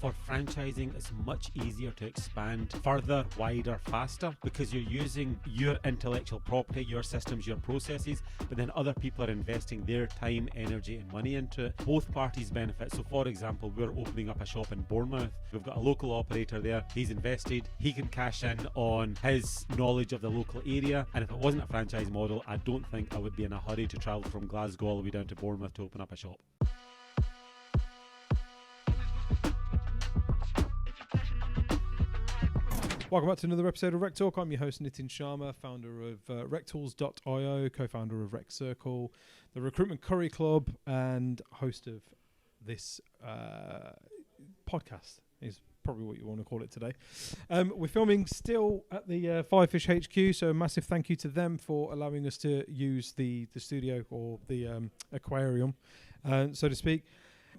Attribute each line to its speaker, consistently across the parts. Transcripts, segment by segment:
Speaker 1: For franchising, it's much easier to expand further, wider, faster, because you're using your intellectual property, your systems, your processes, but then other people are investing their time, energy and money into it. Both parties benefit. So for example, we're opening up a shop in Bournemouth. We've got a local operator there. He's invested. He can cash in on his knowledge of the local area. And if it wasn't a franchise model, I don't think I would be in a hurry to travel from Glasgow all the way down to Bournemouth to open up a shop.
Speaker 2: Welcome back to another episode of Rec Talk. I'm your host, Nitin Sharma, founder of RecTools.io, co-founder of Rec Circle, the Recruitment Curry Club, and host of this podcast is probably what you want to call it today. We're filming still at the Firefish HQ, so a massive thank you to them for allowing us to use the studio or the aquarium, so to speak.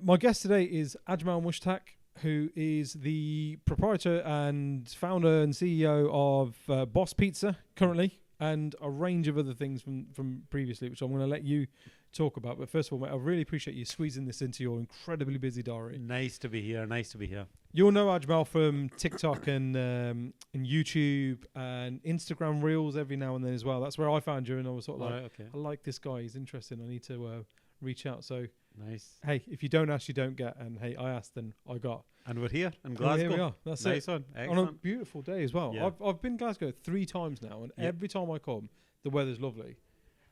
Speaker 2: My guest today is Ajmal Mushtaq, who is the proprietor and founder and CEO of Boss Pizza currently, and a range of other things from previously, which I'm going to let you talk about. But first of all, mate, I really appreciate you squeezing this into your incredibly busy diary.
Speaker 1: Nice to be here.
Speaker 2: You'll know Ajmal from TikTok and YouTube and Instagram Reels every now and then as well. That's where I found you, and I was sort of I like this guy. He's interesting. I need to reach out. So
Speaker 1: nice.
Speaker 2: Hey, if you don't ask, you don't get. And hey, I asked and I got.
Speaker 1: And we're here in Glasgow.
Speaker 2: Here we are. That's
Speaker 1: nice
Speaker 2: it.
Speaker 1: One.
Speaker 2: On a beautiful day as well.
Speaker 1: Yeah.
Speaker 2: I've been Glasgow 3 times now, and every time I come, the weather's lovely.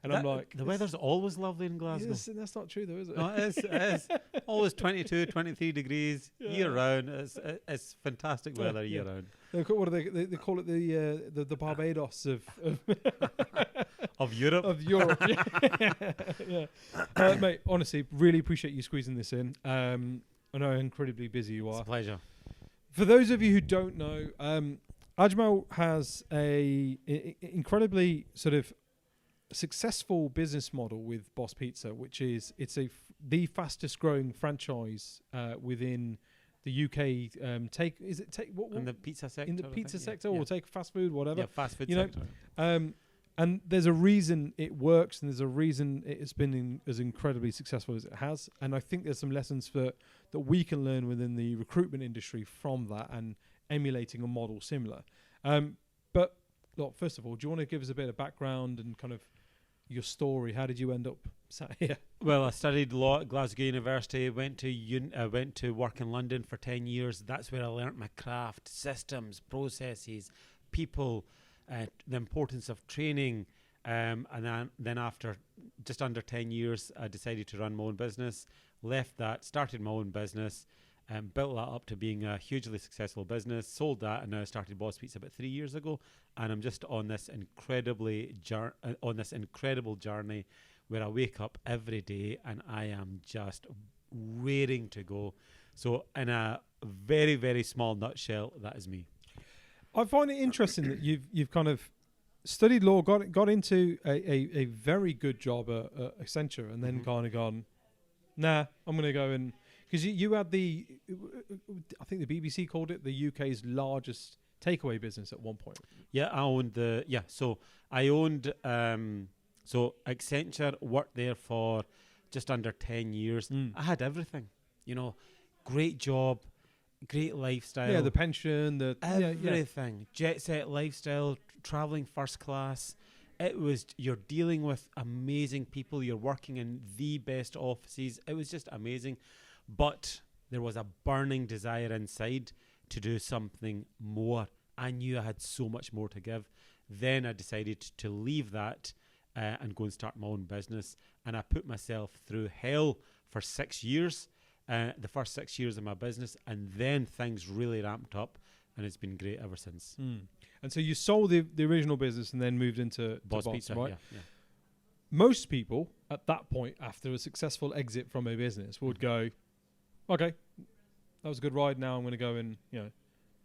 Speaker 2: And I'm like,
Speaker 1: the weather's always lovely in Glasgow.
Speaker 2: That's not true though, is it?
Speaker 1: No, it is. Always 22, 23 degrees year round. It's fantastic weather year round.
Speaker 2: What do they call it? The Barbados of
Speaker 1: of Europe.
Speaker 2: Of Europe. Yeah. Mate, honestly, really appreciate you squeezing this in. I know how incredibly busy you are.
Speaker 1: It's a pleasure.
Speaker 2: For those of you who don't know, Ajmal has a incredibly sort of successful business model with Boss Pizza, which is the fastest growing franchise within the UK.
Speaker 1: In the pizza sector?
Speaker 2: In the pizza sector, or take fast food, whatever.
Speaker 1: Yeah, fast food sector.
Speaker 2: And there's a reason it works, and there's a reason it's been as incredibly successful as it has. And I think there's some lessons that we can learn within the recruitment industry from that, and emulating a model similar. But look, first of all, do you want to give us a bit of background and kind of your story? How did you end up sat here?
Speaker 1: Well, I studied law at Glasgow University. Went to work in London for 10 years. That's where I learnt my craft: systems, processes, people. The importance of training, and then after just under 10 years, I decided to run my own business. Left that, started my own business, built that up to being a hugely successful business. Sold that, and now I started Boss Pizza about 3 years ago. And I'm just on this incredible journey where I wake up every day and I am just raring to go. So, in a very, very small nutshell, that is me.
Speaker 2: I find it interesting that you've kind of studied law, got into a very good job at Accenture, and then kind of gone, nah, I'm going to go and... Because you had I think the BBC called it the UK's largest takeaway business at one point.
Speaker 1: Yeah, I owned so Accenture, worked there for just under 10 years. I had everything, great job, great lifestyle.
Speaker 2: Yeah, the pension,
Speaker 1: everything. Jet set lifestyle, traveling first class. You're dealing with amazing people. You're working in the best offices. It was just amazing. But there was a burning desire inside to do something more. I knew I had so much more to give. Then I decided to leave that and go and start my own business. And I put myself through hell for 6 years. The first 6 years of my business, and then things really ramped up, and it's been great ever since.
Speaker 2: And so you sold the original business and then moved into
Speaker 1: Boss Pizza,
Speaker 2: right?
Speaker 1: Yeah.
Speaker 2: Most people at that point, after a successful exit from a business, would go, okay, that was a good ride. Now I'm going to go and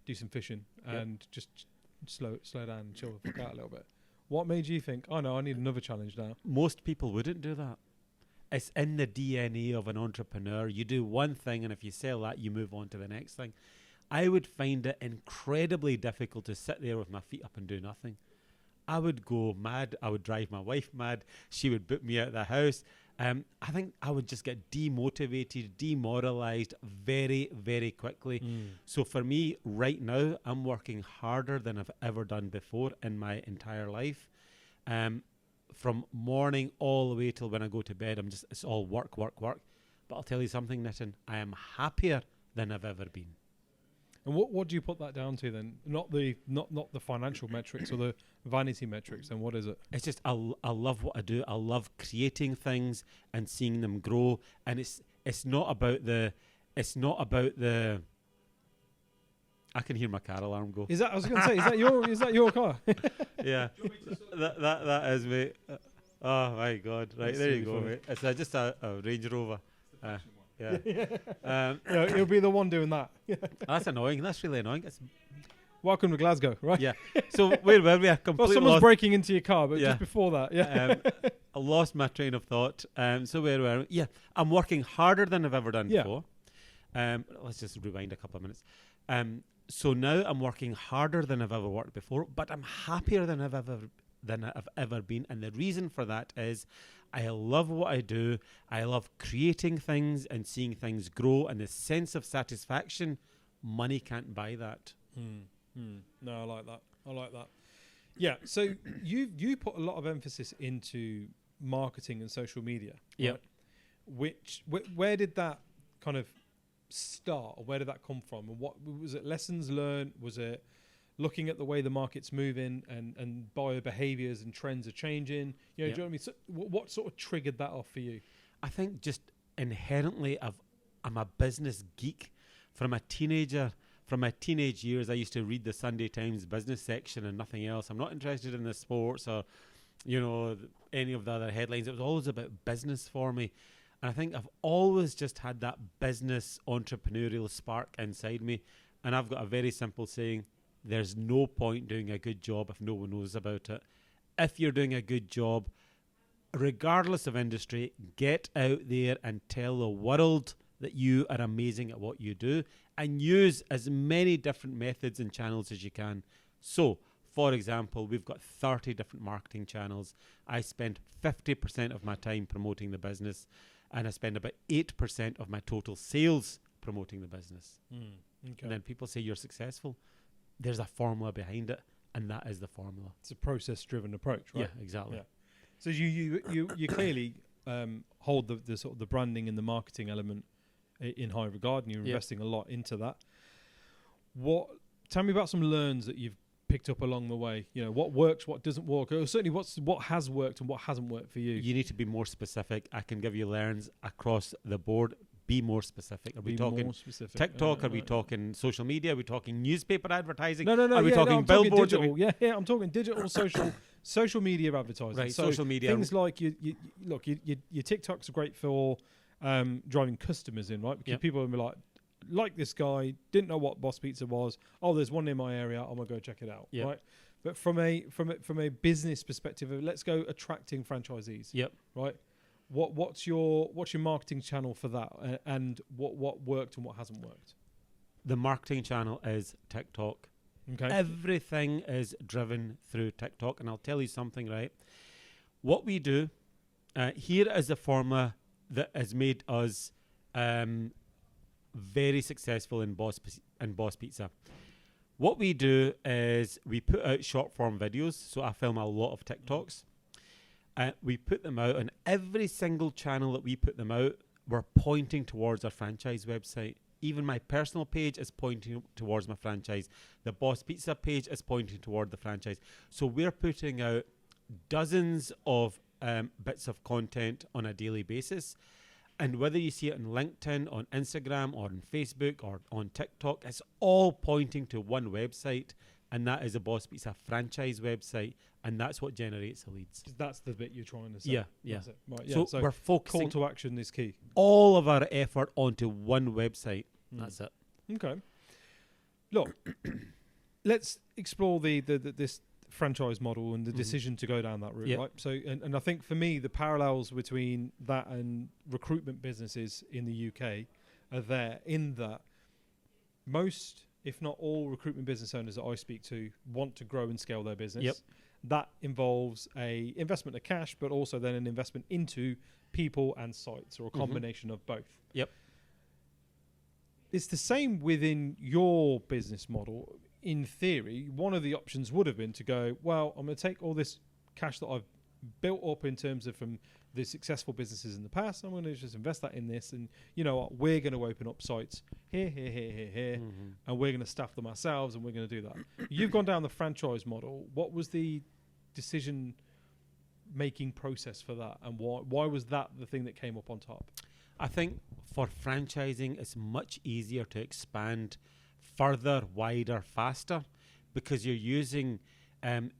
Speaker 2: do some fishing and just slow down and chill the fuck out a little bit. What made you think, oh no, I need another challenge now?
Speaker 1: Most people wouldn't do that. It's in the DNA of an entrepreneur. You do one thing, and if you sell that, you move on to the next thing. I would find it incredibly difficult to sit there with my feet up and do nothing. I would go mad. I would drive my wife mad. She would boot me out of the house. I think I would just get demotivated, demoralized very, very quickly. So for me, right now, I'm working harder than I've ever done before in my entire life. From morning all the way till when I go to bed, it's all work, work, work. But I'll tell you something, Nitin, I am happier than I've ever been.
Speaker 2: And what do you put that down to then? Not the financial metrics or the vanity metrics. Then what is it?
Speaker 1: It's just I love what I do. I love creating things and seeing them grow. And it's not about the. I can hear my car alarm go.
Speaker 2: Is that? I was going to say. Is that your car?
Speaker 1: Yeah. that is, mate. Oh my God! Right, there you go, mate. It's just a Range Rover. Yeah.
Speaker 2: It'll be the one doing that.
Speaker 1: That's annoying. That's really annoying.
Speaker 2: Welcome to Glasgow, right?
Speaker 1: Yeah. So where were we?
Speaker 2: Someone's
Speaker 1: lost.
Speaker 2: Breaking into your car, but just before that,
Speaker 1: I lost my train of thought. So where were we? Yeah, I'm working harder than I've ever done before. Let's just rewind a couple of minutes. So now I'm working harder than I've ever worked before, but I'm happier than I've ever been, and the reason for that is I love what I do. I love creating things and seeing things grow, and the sense of satisfaction, money can't buy that.
Speaker 2: No, I like that. Yeah. So you put a lot of emphasis into marketing and social media.
Speaker 1: Yeah.
Speaker 2: Right? Where did that kind of start, or where did that come from? And what was it? Lessons learned? Was it looking at the way the market's moving and buyer behaviors and trends are changing? Do you know what I mean? So what sort of triggered that off for you?
Speaker 1: I think just inherently I'm a business geek. From my teenage years, I used to read the Sunday Times business section and nothing else. I'm not interested in the sports or, any of the other headlines. It was always about business for me. And I think I've always just had that business entrepreneurial spark inside me. And I've got a very simple saying: there's no point doing a good job if no one knows about it. If you're doing a good job, regardless of industry, get out there and tell the world that you are amazing at what you do, and use as many different methods and channels as you can. So, for example, we've got 30 different marketing channels. I spend 50% of my time promoting the business, and I spend about 8% of my total sales promoting the business.
Speaker 2: Okay.
Speaker 1: And then people say you're successful. There's a formula behind it, and that is the formula.
Speaker 2: It's a process-driven approach, right?
Speaker 1: Yeah, exactly.
Speaker 2: Yeah. So you clearly hold the sort of the branding and the marketing element in high regard, and you're investing a lot into that. Tell me about some learns that you've picked up along the way. What works, what doesn't work, or certainly what has worked and what hasn't worked for you.
Speaker 1: You need to be more specific. I can give you learns across the board. Be more specific. Are we talking TikTok? Are we talking social media? Are we talking newspaper advertising?
Speaker 2: No.
Speaker 1: Are we talking billboards?
Speaker 2: I'm talking digital, social media advertising.
Speaker 1: Right,
Speaker 2: so
Speaker 1: social media.
Speaker 2: Things like your TikToks are great for driving customers in, right? Because people will be like this guy, didn't know what Boss Pizza was. Oh, there's one in my area. I'm gonna go check it out. Right. But from a business perspective, let's go attracting franchisees.
Speaker 1: Yep.
Speaker 2: Right. What's your marketing channel for that, and what worked and what hasn't worked?
Speaker 1: The marketing channel is TikTok.
Speaker 2: Okay.
Speaker 1: Everything is driven through TikTok, and I'll tell you something, right? What we do here is a formula that has made us very successful in Boss Pizza. What we do is we put out short form videos. So I film a lot of TikToks. We put them out, and every single channel that we put them out, we're pointing towards our franchise website. Even my personal page is pointing towards my franchise. The Boss Pizza page is pointing toward the franchise. So we're putting out dozens of bits of content on a daily basis. And whether you see it on LinkedIn, on Instagram, or on Facebook, or on TikTok, it's all pointing to one website, and that is a Boss Pizza franchise website, and that's what generates the leads.
Speaker 2: That's the bit you're trying to say.
Speaker 1: Yeah.
Speaker 2: Right,
Speaker 1: So we're focusing
Speaker 2: call to action is key.
Speaker 1: All of our effort onto one website. That's it.
Speaker 2: Okay. Look, let's explore this franchise model and the decision to go down that route, right? So, and I think for me, the parallels between that and recruitment businesses in the UK are there, in that most, if not all, recruitment business owners that I speak to want to grow and scale their business. that involves a investment of cash, but also then an investment into people and sites, or a combination of both.
Speaker 1: Yep.
Speaker 2: It's the same within your business model. In theory, one of the options would have been to go, well, I'm going to take all this cash that I've built up in terms of from the successful businesses in the past, I'm going to just invest that in this, and you know what, we're going to open up sites here, and we're going to staff them ourselves, and we're going to do that. You've gone down the franchise model. What was the decision making process for that, and why was that the thing that came up on top?
Speaker 1: I think for franchising, it's much easier to expand further, wider, faster, because you're using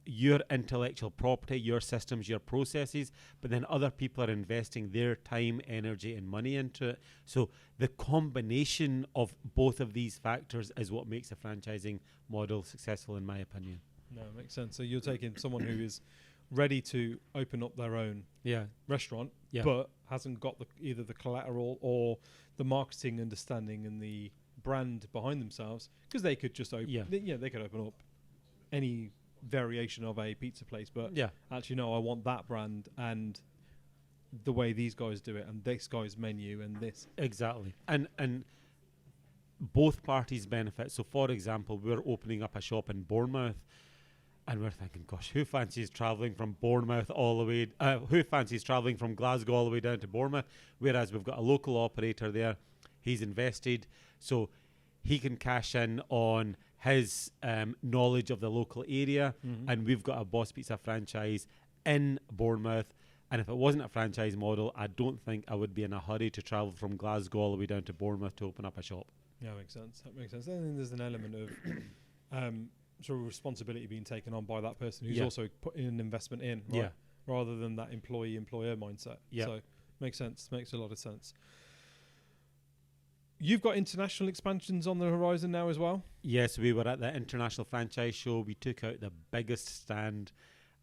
Speaker 1: your intellectual property, your systems, your processes, but then other people are investing their time, energy, and money into it. So the combination of both of these factors is what makes a franchising model successful, in my opinion.
Speaker 2: No, it makes sense. So you're taking someone who is ready to open up their own restaurant, but hasn't got either the collateral or the marketing understanding and the brand behind themselves, because they could just open they could open up any variation of a pizza place, but actually no, I want that brand and the way these guys do it and this guy's menu and this.
Speaker 1: Exactly. And both parties benefit. So for example, we're opening up a shop in Bournemouth, and we're thinking, gosh, who fancies travelling from Bournemouth all the way, who fancies travelling from Glasgow all the way down to Bournemouth? Whereas we've got a local operator there, he's invested, so he can cash in on his knowledge of the local area, and we've got a Boss Pizza franchise in Bournemouth. And if it wasn't a franchise model, I don't think I would be in a hurry to travel from Glasgow all the way down to Bournemouth to open up a shop.
Speaker 2: Yeah, makes sense. That makes sense. And then there's an element of sort of responsibility being taken on by that person who's also putting an investment in, right? Rather than that employee-employer mindset. So makes sense. Makes a lot of sense. You've got international expansions on the horizon now as well?
Speaker 1: Yes, we were at the International Franchise Show. We took out the biggest stand.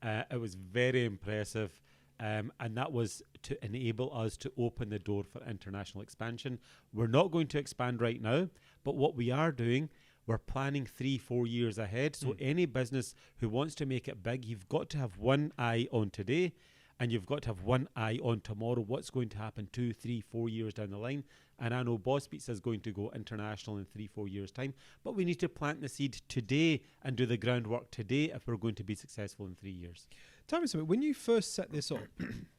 Speaker 1: It was very impressive. And that was to enable us to open the door for international expansion. We're not going to expand right now, but what we are doing, we're planning 3-4 years ahead. So any business who wants to make it big, you've got to have one eye on today, and you've got to have one eye on tomorrow. What's going to happen 2, 3, 4 years down the line? And I know Boss Pizza is going to go international in 3-4 years' time, but we need to plant the seed today and do the groundwork today if we're going to be successful in 3 years.
Speaker 2: Tell me something. When you first set this up,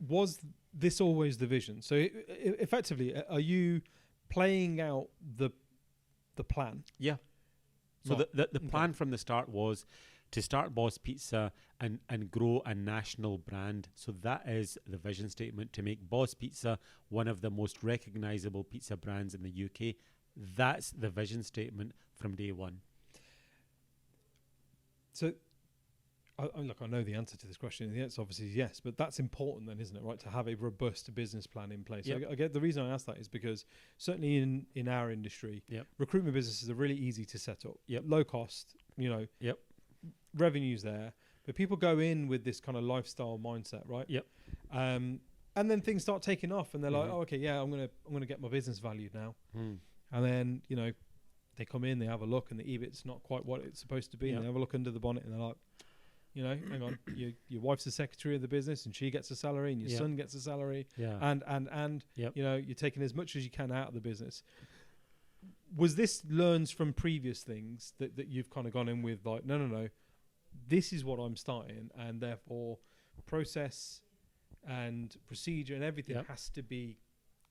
Speaker 2: was this always the vision? So effectively, are you playing out the plan?
Speaker 1: Yeah. So the plan from the start was to start Boss Pizza and grow a national brand. So that is the vision statement, to make Boss Pizza one of the most recognizable pizza brands in the UK. That's the vision statement from day one.
Speaker 2: So, I know the answer to this question. The answer obviously is yes, but that's important then, isn't it, right, to have a robust business plan in place?
Speaker 1: Yep.
Speaker 2: I get the reason I ask that is because certainly in our industry, recruitment businesses are really easy to set up. Low cost, revenues there, but people go in with this kind of lifestyle mindset, right? And then things start taking off, and they're like, oh, okay, I'm gonna get my business valued now. And then they come in, they have a look, and the EBIT's not quite what it's supposed to be. And they have a look under the bonnet, and they're like, hang on, your wife's the secretary of the business, and she gets a salary, and your son gets a salary, and you're taking as much as you can out of the business. Was this learns from previous things that you've kind of gone in with, like, no, this is what I'm starting, and therefore process and procedure and everything has to be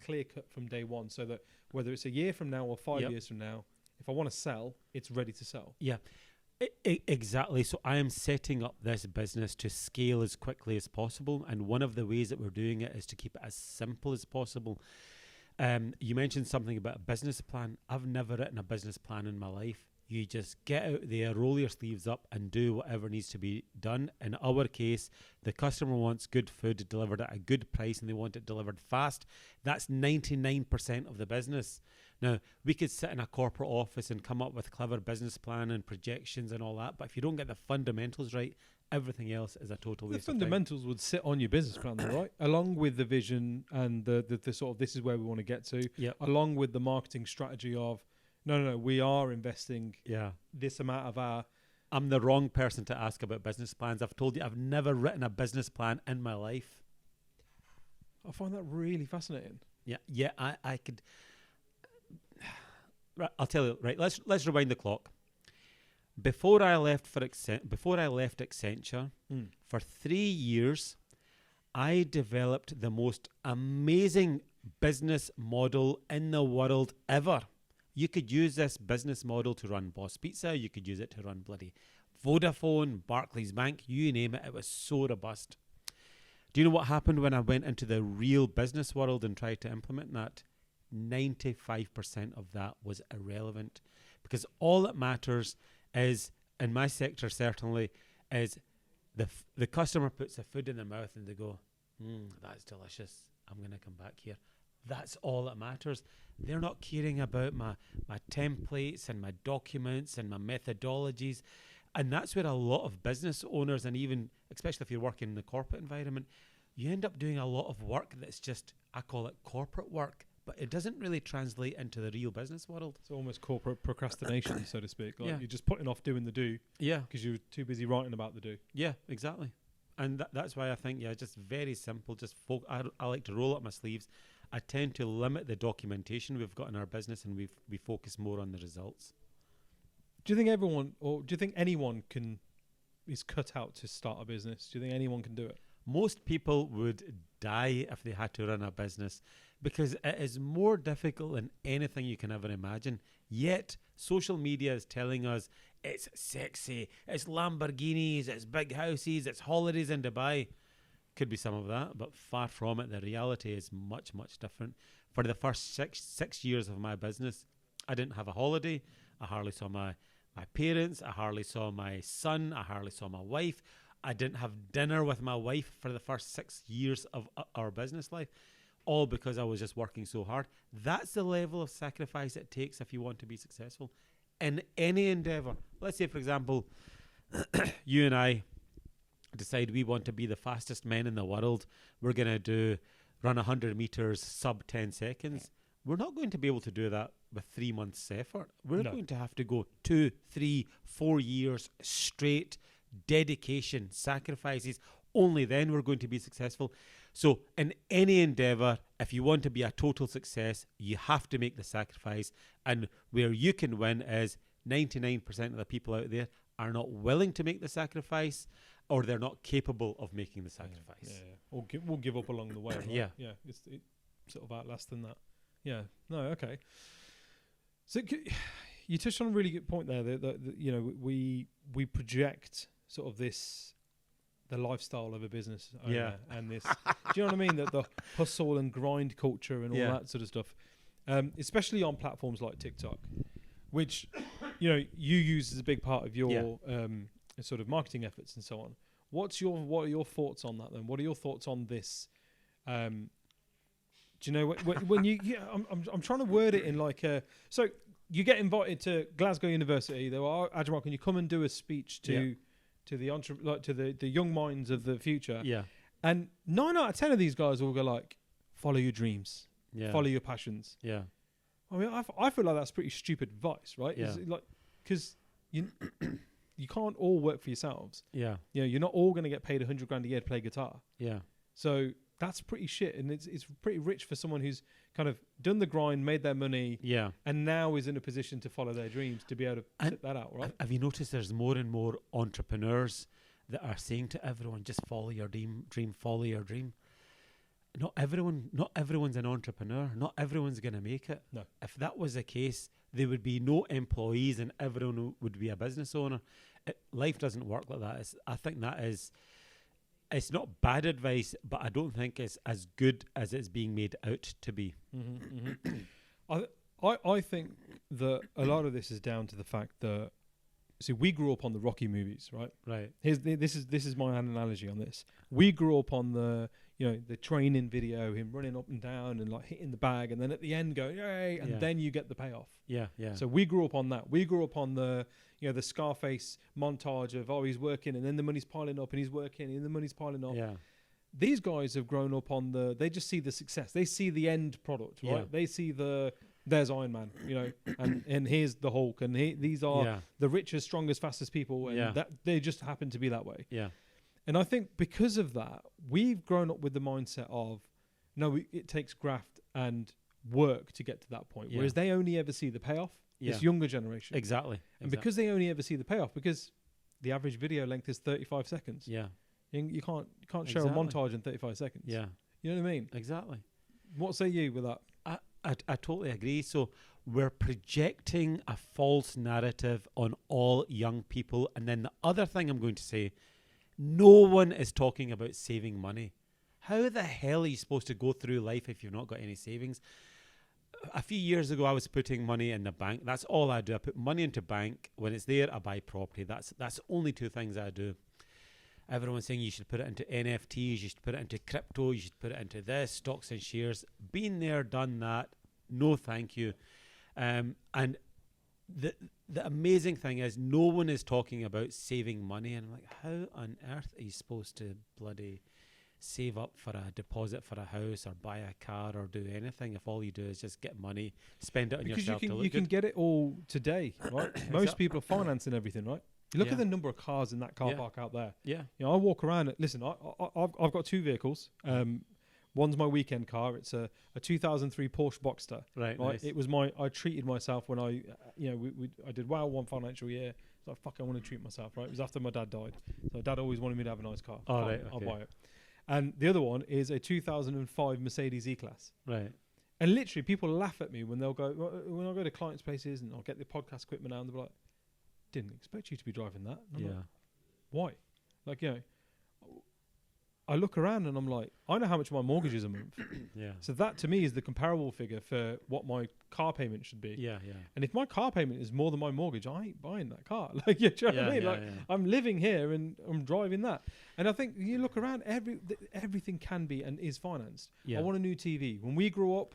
Speaker 2: clear cut from day one, so that whether it's a year from now or 5 years from now, if I want to sell, it's ready to sell.
Speaker 1: Exactly. So I am setting up this business to scale as quickly as possible, and one of the ways that we're doing it is to keep it as simple as possible. You mentioned something about a business plan. I've never written a business plan in my life. You just get out there, roll your sleeves up, and do whatever needs to be done. In our case, the customer wants good food delivered at a good price, and they want it delivered fast. That's 99% of the business. Now, we could sit in a corporate office and come up with clever business plan and projections and all that, but if you don't get the fundamentals right, everything else is a total waste of time.
Speaker 2: The fundamentals would sit on your business plan, though, right? Along with the vision and the sort of, this is where we want to get to, along with the marketing strategy of, no, we are investing this amount of our
Speaker 1: I'm the wrong person to ask about business plans. I've told you I've never written a business plan in my life.
Speaker 2: I find that really fascinating.
Speaker 1: Yeah, I could. Right, I'll tell you. Right, let's rewind the clock. Before I left Accenture, for 3 years, I developed the most amazing business model in the world ever. You could use this business model to run Boss Pizza. You could use it to run bloody Vodafone, Barclays Bank, you name it. It was so robust. Do you know what happened when I went into the real business world and tried to implement that? 95% of that was irrelevant, because all that matters is, in my sector certainly, is the customer puts the food in their mouth and they go, that's delicious, I'm going to come back here. That's all that matters. They're not caring about my templates and my documents and my methodologies. And that's where a lot of business owners, and even especially if you're working in the corporate environment, you end up doing a lot of work that's just, I call it corporate work, but it doesn't really translate into the real business world.
Speaker 2: It's almost corporate procrastination, so to speak. Like
Speaker 1: Yeah.
Speaker 2: you're just putting off doing the do.
Speaker 1: Yeah.
Speaker 2: Because you're too busy writing about the do.
Speaker 1: Yeah, exactly. And that's why I think, just very simple. Just I like to roll up my sleeves. I tend to limit the documentation we've got in our business, and we focus more on the results.
Speaker 2: Do you think everyone, or do you think anyone is cut out to start a business? Do you think anyone can do it?
Speaker 1: Most people would die if they had to run a business, because it is more difficult than anything you can ever imagine. Yet, social media is telling us it's sexy, it's Lamborghinis, it's big houses, it's holidays in Dubai. Could be some of that, but far from it. The reality is much, much different. For the first six years of my business, I didn't have a holiday. I hardly saw my parents. I hardly saw my son. I hardly saw my wife. I didn't have dinner with my wife for the first 6 years of our business life, all because I was just working so hard. That's the level of sacrifice it takes if you want to be successful in any endeavor. Let's say, for example, you and I decide we want to be the fastest men in the world. We're going to run 100 meters sub 10 seconds. We're not going to be able to do that with 3 months effort. We're going to have to go 2, 3, 4 years straight, dedication, sacrifices. Only then we're going to be successful. So in any endeavor, if you want to be a total success, you have to make the sacrifice. And where you can win is 99% of the people out there are not willing to make the sacrifice, or they're not capable of making the sacrifice.
Speaker 2: Yeah. Or we'll give up along the way. Right?
Speaker 1: Yeah.
Speaker 2: It's sort of outlast than that. Yeah. No. Okay. So you touched on a really good point there. That you know, we project sort of the lifestyle of a business owner, and this. Do you know what I mean? That the hustle and grind culture and all that sort of stuff, especially on platforms like TikTok, which you use as a big part of your sort of marketing efforts and so on. What are your thoughts on that then? What are your thoughts on this? Do you know when you? Yeah, I'm trying to word it in like a. So you get invited to Glasgow University. There are Ajmal, can you come and do a speech to the young minds of the future?
Speaker 1: Yeah.
Speaker 2: And 9 out of 10 of these guys will go like, follow your dreams, follow your passions.
Speaker 1: Yeah.
Speaker 2: I mean, I feel like that's pretty stupid advice, right?
Speaker 1: Yeah.
Speaker 2: Like, because you can't all work for yourselves.
Speaker 1: Yeah.
Speaker 2: You know, you're not all going to get paid 100 grand a year to play guitar.
Speaker 1: Yeah.
Speaker 2: So that's pretty shit, and it's pretty rich for someone who's kind of done the grind, made their money, and now is in a position to follow their dreams, to be able to set that out, right?
Speaker 1: Have you noticed there's more and more entrepreneurs that are saying to everyone, just follow your dream, follow your dream? Not everyone's an entrepreneur. Not everyone's going to make it.
Speaker 2: No.
Speaker 1: If that was the case, there would be no employees and everyone would be a business owner. Life doesn't work like that. I think that is... It's not bad advice, but I don't think it's as good as it's being made out to be.
Speaker 2: Mm-hmm, mm-hmm. I think that a lot of this is down to the fact that, see, we grew up on the Rocky movies, right?
Speaker 1: Right.
Speaker 2: This is my analogy on this. We grew up on the training video, him running up and down and like hitting the bag, and then at the end going, yay, and then you get the payoff. Yeah. So we grew up on that. We grew up on the Scarface montage of, he's working and then the money's piling up and he's working and the money's piling up.
Speaker 1: Yeah.
Speaker 2: These guys have grown up on they just see the success. They see the end product, right?
Speaker 1: Yeah.
Speaker 2: They see the there's Iron Man, you know, and here's the Hulk, and these are the richest, strongest, fastest people, and that they just happen to be that way.
Speaker 1: Yeah.
Speaker 2: And I think because of that, we've grown up with the mindset of, no, it takes graft and work to get to that point, whereas they only ever see the payoff. This younger generation.
Speaker 1: Exactly.
Speaker 2: And because they only ever see the payoff, because the average video length is 35 seconds.
Speaker 1: Yeah.
Speaker 2: You can't show a montage in 35 seconds.
Speaker 1: Yeah.
Speaker 2: You know what I mean?
Speaker 1: Exactly.
Speaker 2: What say you with that?
Speaker 1: I totally agree. So we're projecting a false narrative on all young people. And then the other thing I'm going to say, no one is talking about saving money. How the hell are you supposed to go through life if you've not got any savings? A few years ago, I was putting money in the bank. That's all I do. I put money into bank. When it's there, I buy property. That's only two things I do. Everyone's saying you should put it into NFTs, you should put it into crypto, you should put it into this, stocks and shares. Been there, done that. No, thank you. And the amazing thing is no one is talking about saving money. And I'm like, how on earth are you supposed to bloody save up for a deposit for a house or buy a car or do anything if all you do is just get money, spend it on yourself?
Speaker 2: Because
Speaker 1: you
Speaker 2: can get it all today, right? Most people are financing everything, right? You look at the number of cars in that car park out there.
Speaker 1: Yeah.
Speaker 2: You know, I walk around. Listen, I've got two vehicles. One's my weekend car. It's a 2003 Porsche Boxster.
Speaker 1: Right. Nice.
Speaker 2: It was I treated myself when I did well one financial year. So fuck, I want to treat myself. Right. It was after my dad died. So dad always wanted me to have a nice car.
Speaker 1: Oh, right. Okay.
Speaker 2: I'll buy it. And the other one is a 2005 Mercedes E-Class.
Speaker 1: Right.
Speaker 2: And literally, people laugh at me when I go to clients' places and I'll get the podcast equipment out and they're like, "Didn't expect you to be driving that." And I'm like, why? Like, you know, I look around and I'm like, I know how much my mortgage is a month.
Speaker 1: Yeah.
Speaker 2: So that to me is the comparable figure for what my car payment should be.
Speaker 1: Yeah.
Speaker 2: And if my car payment is more than my mortgage, I ain't buying that car. Like, you know what I mean? Like, I'm living here and I'm driving that. And I think you look around, everything can be and is financed.
Speaker 1: Yeah.
Speaker 2: I want a new TV. When we grew up,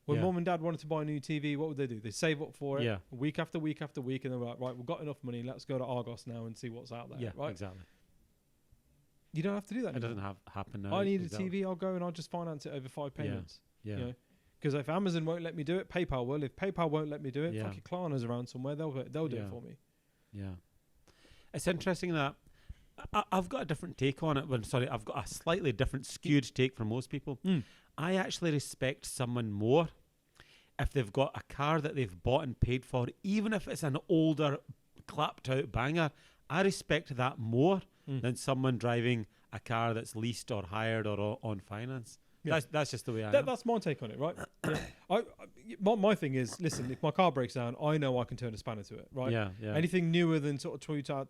Speaker 2: when mom and dad wanted to buy a new TV, what would they do? They save up for it week after week after week, and they're like, right, we've got enough money. Let's go to Argos now and see what's out there.
Speaker 1: Yeah,
Speaker 2: right?
Speaker 1: Exactly.
Speaker 2: You don't have to do that anymore.
Speaker 1: It doesn't happen now.
Speaker 2: I need a TV, I'll go and I'll just finance it over 5 payments.
Speaker 1: Yeah.
Speaker 2: You know? Because if Amazon won't let me do it, PayPal will. If PayPal won't let me do it, fucking Klarna's around somewhere, they'll do it for me.
Speaker 1: Yeah. It's interesting that I've got a different take on it. I've got a slightly different skewed take from most people. I actually respect someone more if they've got a car that they've bought and paid for, even if it's an older, clapped out banger. I respect that more than someone driving a car that's leased or hired or on finance. Yeah. That's just the way I am.
Speaker 2: That's my take on it, right? My thing is, listen, if my car breaks down, I know I can turn a spanner to it, right?
Speaker 1: Yeah.
Speaker 2: Anything newer than sort of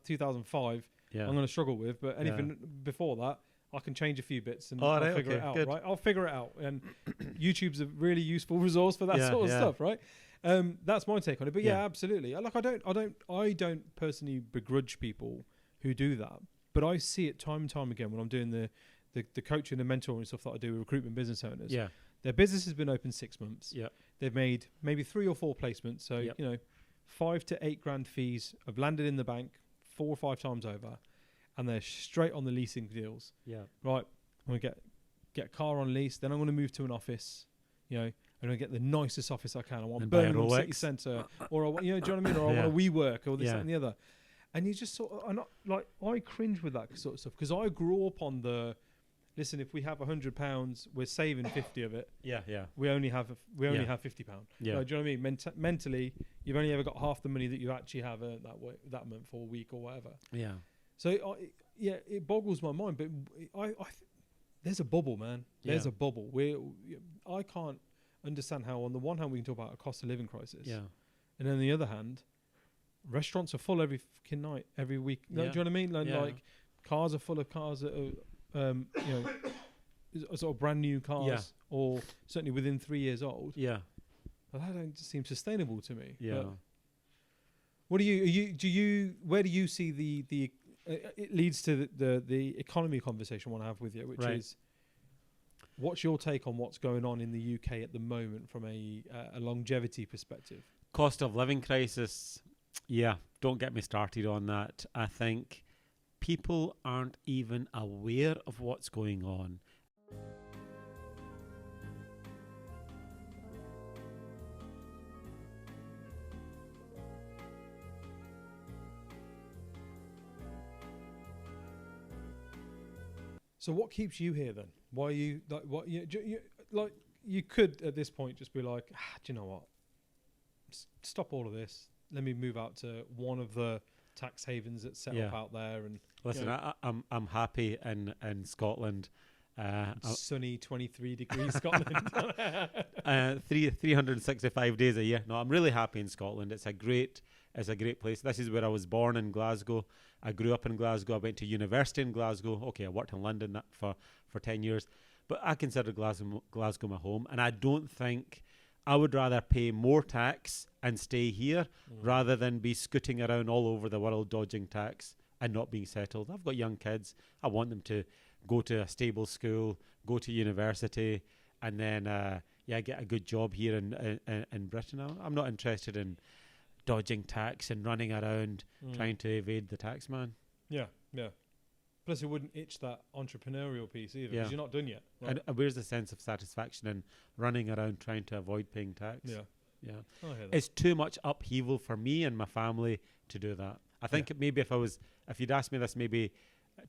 Speaker 2: 2005, I'm going to struggle with. But anything before that, I can change a few bits and I'll figure it out, good. Right? I'll figure it out. And YouTube's a really useful resource for that sort of stuff, right? That's my take on it. But absolutely. Like I don't personally begrudge people who do that, but I see it time and time again when I'm doing the coaching and mentoring stuff that I do with recruitment business owners. Yeah. Their business has been open 6 months. Yeah. They've made maybe 3 or 4 placements. So, you know, 5 to 8 grand fees have landed in the bank 4 or 5 times over, and they're straight on the leasing deals. Yeah. Right. I'm going to get a car on lease. Then I'm going to move to an office, you know, I'm going to get the nicest office I can. I want Birmingham City Centre, or do you know what I mean? Or I want a WeWork or this, that and the other. And you just sort of, I cringe with that sort of stuff because I grew up on listen, if we have £100, we're saving 50 of it. Yeah. We only have £50. Yeah. Do you know what I mean? Mentally, you've only ever got half the money that you actually have earned that month or week or whatever. Yeah. So it boggles my mind, but there's a bubble, man. There's a bubble. I can't understand how on the one hand we can talk about a cost of living crisis. Yeah. And on the other hand, restaurants are full every fucking night, every week. Do you know what I mean? Like cars are full of cars that are, sort of brand new cars, or certainly within 3 years old. Yeah, but that don't seem sustainable to me. Yeah. But what where do you see the? It leads to the economy conversation I want to have with you, which is, what's your take on what's going on in the UK at the moment from a longevity perspective?
Speaker 1: Cost of living crisis. Yeah, don't get me started on that. I think people aren't even aware of what's going on.
Speaker 2: So what keeps you here then? Why are you like what like you could at this point just be like, do you know what? Stop all of this. Let me move out to one of the tax havens that's set up out there. And
Speaker 1: listen, I'm happy in Scotland.
Speaker 2: Sunny 23 degrees Scotland.
Speaker 1: 365 days a year. No, I'm really happy in Scotland. It's a great place. This is where I was born, in Glasgow. I grew up in Glasgow. I went to university in Glasgow. Okay, I worked in London for 10 years. But I consider Glasgow my home. And I don't think I would rather pay more tax and stay here rather than be scooting around all over the world dodging tax and not being settled. I've got young kids. I want them to go to a stable school, go to university, and then get a good job here in Britain. I'm not interested in dodging tax and running around trying to evade the tax man.
Speaker 2: Yeah. Plus, it wouldn't itch that entrepreneurial piece either, because you're not done yet. Right?
Speaker 1: And where's the sense of satisfaction in running around trying to avoid paying tax?
Speaker 2: Yeah.
Speaker 1: I hear that. It's too much upheaval for me and my family to do that. I think maybe if you'd asked me this maybe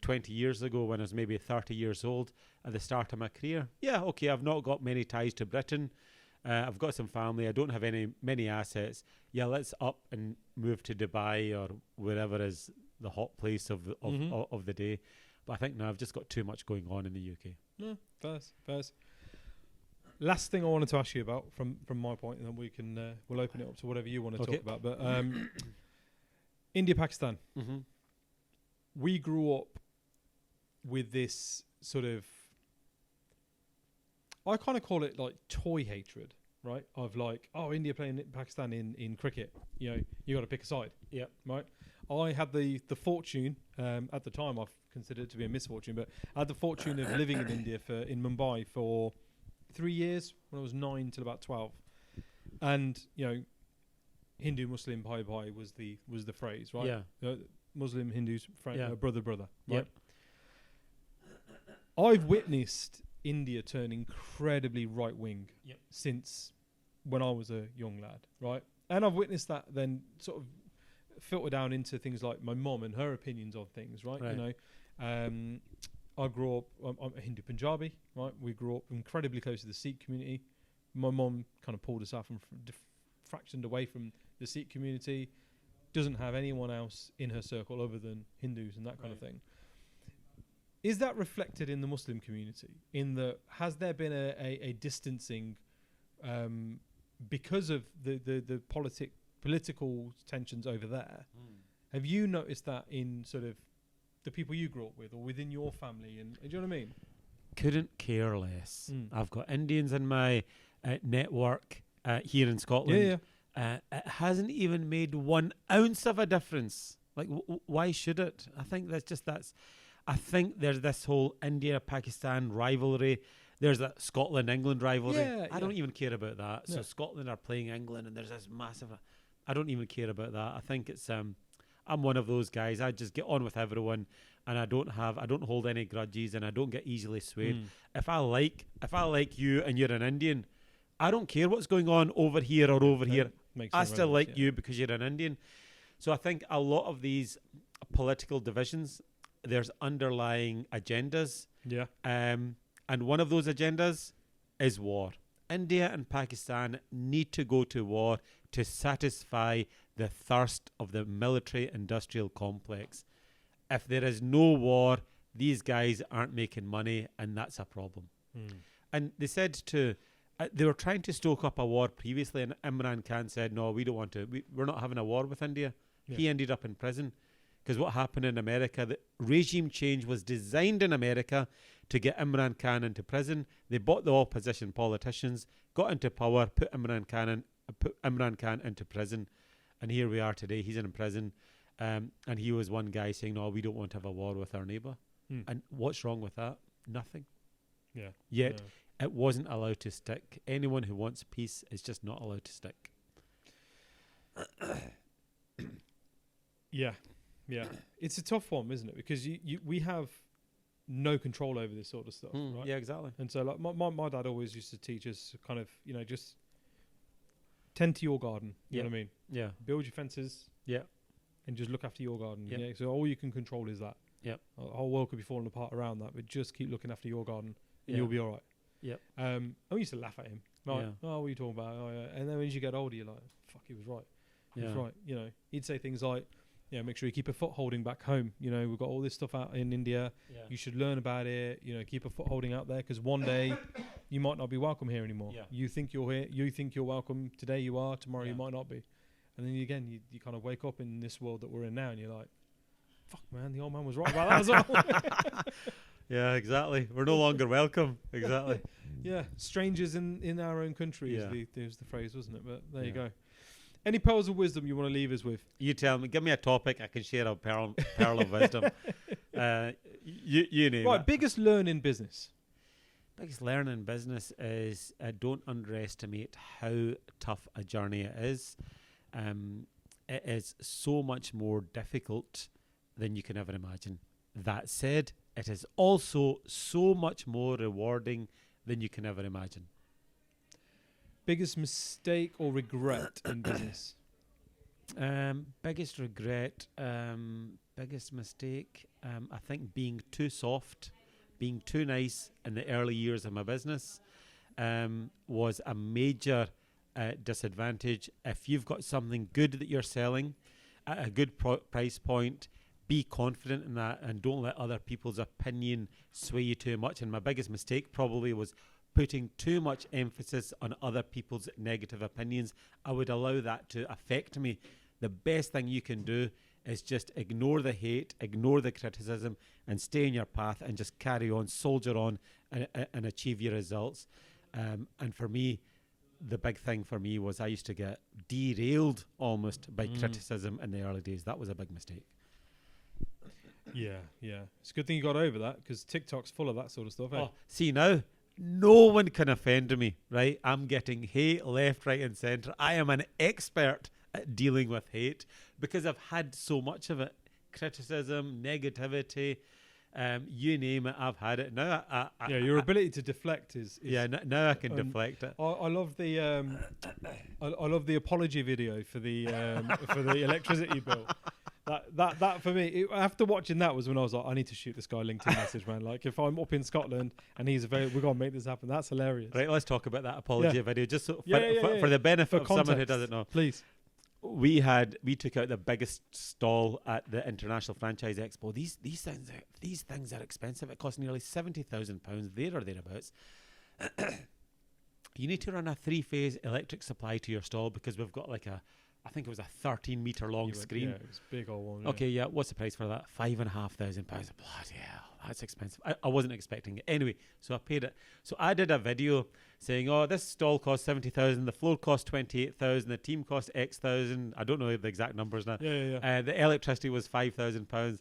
Speaker 1: 20 years ago when I was maybe 30 years old at the start of my career, I've not got many ties to Britain. I've got some family. I don't have many assets. Let's up and move to Dubai or wherever is the hot place of the day. But I think now I've just got too much going on in the UK.
Speaker 2: No, fairs. Last thing I wanted to ask you about from my point, and then we can we'll open it up to whatever you want to talk about. But India, Pakistan.
Speaker 1: Mm-hmm.
Speaker 2: We grew up with this sort of, I kind of call it like toy hatred, right? Of like, India playing Pakistan in cricket. You know, you got to pick a side.
Speaker 1: Yeah.
Speaker 2: Right. I had the fortune, at the time I've considered it to be a misfortune, but I had the fortune of living in India in Mumbai for 3 years, when I was 9 till about 12. And, Hindu, Muslim, bhai bhai was the phrase, right?
Speaker 1: Yeah.
Speaker 2: Muslim, Hindus, brother. Right?
Speaker 1: Yep.
Speaker 2: I've witnessed India turn incredibly right-wing since when I was a young lad, right? And I've witnessed that then sort of filter down into things like my mom and her opinions on things, right? I grew up, I'm a Hindu Punjabi, right? We grew up incredibly close to the Sikh community. My mom kind of pulled us out and fractioned away from the Sikh community. Doesn't have anyone else in her circle other than Hindus and that kind of thing. Is that reflected in the Muslim community? Has there been a distancing because of the political tensions over there? Have you noticed that in sort of the people you grew up with or within your family? And do you know what I mean?
Speaker 1: Couldn't care less. I've got Indians in my network here in Scotland. It hasn't even made 1 ounce of a difference. Like, why should it? I think I think there's this whole India-Pakistan rivalry. There's a Scotland-England rivalry. I don't even care about that. So Scotland are playing England and there's this massive... I don't even care about that. I think it's... I'm one of those guys. I just get on with everyone and I don't hold any grudges and I don't get easily swayed. If I like you and you're an Indian, I don't care what's going on over here or over here. I still like you because you're an Indian. So I think a lot of these political divisions, there's underlying agendas.
Speaker 2: Yeah.
Speaker 1: And one of those agendas is war. India and Pakistan need to go to war to satisfy the thirst of the military-industrial complex. If there is no war, these guys aren't making money, and that's a problem. And they said they were trying to stoke up a war previously, and Imran Khan said, no, we don't want to. We're not having a war with India. Yeah. He ended up in prison. Because what happened in America, the regime change was designed in America to get Imran Khan into prison. They bought the opposition politicians, got into power, put Imran Khan into prison. And here we are today. He's in prison. And he was one guy saying, no, we don't want to have a war with our neighbour. And what's wrong with that? Nothing.
Speaker 2: Yeah.
Speaker 1: Yet it wasn't allowed to stick. Anyone who wants peace is just not allowed to stick.
Speaker 2: Yeah. It's a tough one, isn't it? Because we have no control over this sort of stuff, right?
Speaker 1: Yeah, exactly.
Speaker 2: And so like my dad always used to teach us kind of, just tend to your garden. You know what I mean?
Speaker 1: Yeah.
Speaker 2: Build your fences.
Speaker 1: Yeah.
Speaker 2: And just look after your garden.
Speaker 1: Yeah.
Speaker 2: So all you can control is that.
Speaker 1: Yep.
Speaker 2: The whole world could be falling apart around that, but just keep looking after your garden and
Speaker 1: Yeah.
Speaker 2: you'll be all right.
Speaker 1: Yep.
Speaker 2: I used to laugh at him. Like,
Speaker 1: Yeah.
Speaker 2: oh, what are you talking about? Oh, yeah. And then as you get older, you're like, fuck, he was right. He was
Speaker 1: Yeah.
Speaker 2: right. You know, he'd say things like, make sure you keep a foot holding back home. You know, we've got all this stuff out in India.
Speaker 1: Yeah.
Speaker 2: You should learn about it. You know, keep a foot holding out there, because one day you might not be welcome here anymore.
Speaker 1: Yeah.
Speaker 2: You think you're here. You think you're welcome today. You are. Tomorrow
Speaker 1: Yeah.
Speaker 2: you might not be. And then again, you kind of wake up in this world that we're in now, and you're like, fuck, man, the old man was right about that as well.
Speaker 1: Yeah, exactly. We're no longer welcome. Exactly.
Speaker 2: Yeah, strangers in our own country
Speaker 1: Yeah.
Speaker 2: is the phrase, wasn't it? But there you
Speaker 1: Yeah.
Speaker 2: go. Any pearls of wisdom you want to leave us with?
Speaker 1: You tell me. Give me a topic. I can share a pearl of wisdom. You name
Speaker 2: Right,
Speaker 1: it.
Speaker 2: biggest learn in business.
Speaker 1: Biggest learning in business is don't underestimate how tough a journey it is. It is so much more difficult than you can ever imagine. That said, it is also so much more rewarding than you can ever imagine.
Speaker 2: Biggest mistake or regret in business?
Speaker 1: Biggest regret, biggest mistake, I think being too soft, being too nice in the early years of my business was a major disadvantage. If you've got something good that you're selling at a good price point, be confident in that and don't let other people's opinion sway you too much. And my biggest mistake probably was putting too much emphasis on other people's negative opinions. I would allow that to affect me. The best thing you can do is just ignore the hate, ignore the criticism, and stay in your path and just carry on, soldier on, and achieve your results. And for me, the big thing for me was I used to get derailed almost by criticism in the early days. That was a big mistake.
Speaker 2: Yeah. It's a good thing you got over that, because TikTok's full of that sort of stuff. Eh?
Speaker 1: Oh, see now, no one can offend me, right? I'm getting hate left, right, and centre. I am an expert at dealing with hate because I've had so much of it. Criticism, negativity, you name it, I've had it. Now,
Speaker 2: your ability to deflect is
Speaker 1: now I can deflect it.
Speaker 2: I love the I love the apology video for the for the electricity bill. That for me, after watching that was when I was like, I need to shoot this guy a LinkedIn message, man. Like, if I'm up in Scotland and he's available, we're gonna make this happen. That's hilarious.
Speaker 1: Right, let's talk about that apology video, just so for the benefit of someone who doesn't know.
Speaker 2: Please.
Speaker 1: We took out the biggest stall at the International Franchise Expo. These things are expensive. It costs nearly £70,000 there or thereabouts. You need to run a 3-phase electric supply to your stall because we've got I think it was a 13-meter long screen.
Speaker 2: Yeah, it was a big old one.
Speaker 1: Okay, yeah. What's the price for that? £5,500. Bloody hell, that's expensive. I wasn't expecting it. Anyway, so I paid it. So I did a video saying, "Oh, this stall cost 70,000. The floor cost 28,000. The team cost X thousand. I don't know the exact numbers now.
Speaker 2: Yeah.
Speaker 1: The electricity was £5,000.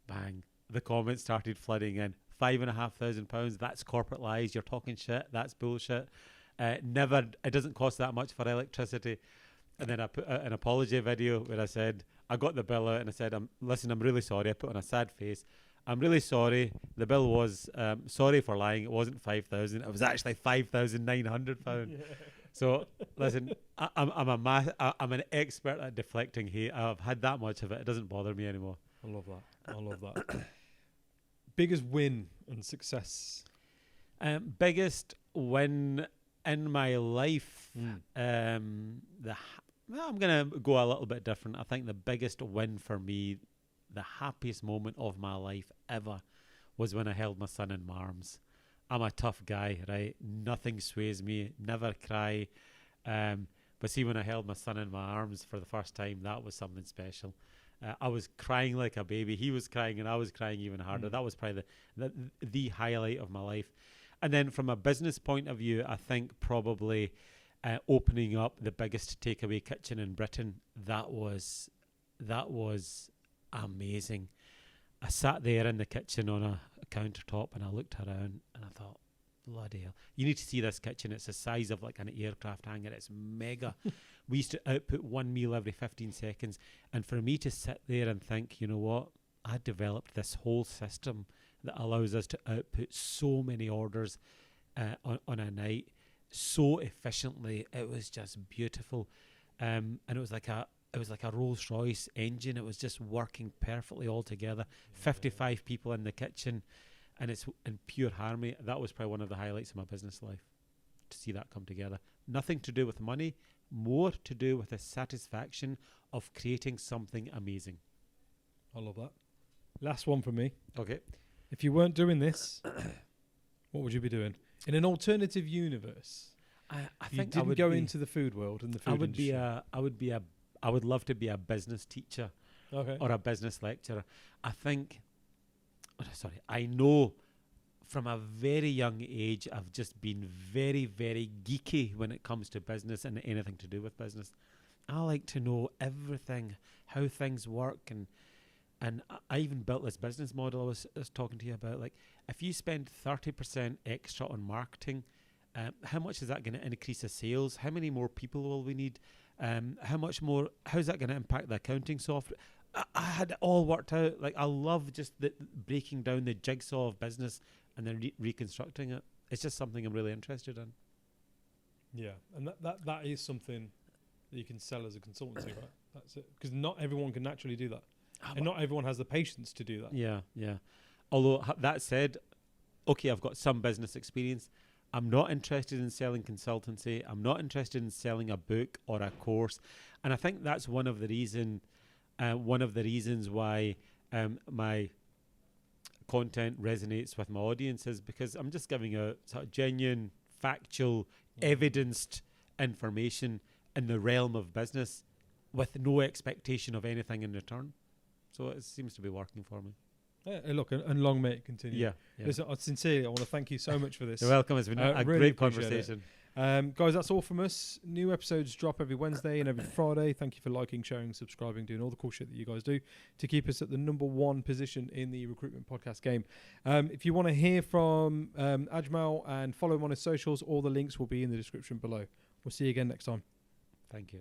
Speaker 1: Bang! The comments started flooding in. £5,500. That's corporate lies. You're talking shit. That's bullshit. Never. It doesn't cost that much for electricity." And then I put out an apology video where I said, I got the bill out and I said, I'm really sorry. I put on a sad face. I'm really sorry. The bill was, sorry for lying. It wasn't 5,000. It was actually £5,900. Yeah. So listen, I'm an expert at deflecting hate. I've had that much of it. It doesn't bother me anymore.
Speaker 2: I love that. Biggest win and success.
Speaker 1: Biggest win in my life. I'm going to go a little bit different. I think the biggest win for me, the happiest moment of my life ever, was when I held my son in my arms. I'm a tough guy, right? Nothing sways me, never cry. But see, when I held my son in my arms for the first time, that was something special. I was crying like a baby. He was crying and I was crying even harder. That was probably the highlight of my life. And then from a business point of view, I think probably opening up the biggest takeaway kitchen in Britain, that was amazing. I sat there in the kitchen on a countertop and I looked around and I thought, bloody hell. You need to see this kitchen. It's the size of like an aircraft hangar. It's mega. We used to output one meal every 15 seconds. And for me to sit there and think, you know what? I developed this whole system that allows us to output so many orders on a night so efficiently. It was just beautiful. And it was like it was like a Rolls Royce engine. It was just working perfectly all together. 55 people in the kitchen, and it's in pure harmony. That was probably one of the highlights of my business life, to see that come together. Nothing to do with money, more to do with the satisfaction of creating something amazing.
Speaker 2: I love that. Last one for me.
Speaker 1: Okay.
Speaker 2: If you weren't doing this, what would you be doing? In an alternative universe,
Speaker 1: I
Speaker 2: you
Speaker 1: think
Speaker 2: didn't go into the food world and the food industry.
Speaker 1: I would love to be a business teacher
Speaker 2: Okay.
Speaker 1: or a business lecturer. I know from a very young age I've just been very, very geeky when it comes to business and anything to do with business. I like to know everything, how things work, and I even built this business model I was talking to you about. Like, if you spend 30% extra on marketing, how much is that going to increase the sales? How many more people will we need? How's that going to impact the accounting software? I had it all worked out. Like, I love just breaking down the jigsaw of business and then reconstructing it. It's just something I'm really interested in.
Speaker 2: Yeah, and that is something that you can sell as a consultancy, right? That's it. Because not everyone can naturally do that. And not everyone has the patience to do that.
Speaker 1: Yeah. Although, that said, okay, I've got some business experience. I'm not interested in selling consultancy. I'm not interested in selling a book or a course. And I think that's one of the reasons why my content resonates with my audience, is because I'm just giving a sort of genuine, factual, evidenced information in the realm of business with no expectation of anything in return. So it seems to be working for me.
Speaker 2: Yeah, look, and long may it continue.
Speaker 1: Yeah.
Speaker 2: Listen, sincerely, I want to thank you so much for this.
Speaker 1: You're welcome. It's been a
Speaker 2: really
Speaker 1: great
Speaker 2: appreciate
Speaker 1: conversation.
Speaker 2: Guys, that's all from us. New episodes drop every Wednesday and every Friday. Thank you for liking, sharing, subscribing, doing all the cool shit that you guys do to keep us at the #1 position in the recruitment podcast game. If you want to hear from Ajmal and follow him on his socials, all the links will be in the description below. We'll see you again next time.
Speaker 1: Thank you.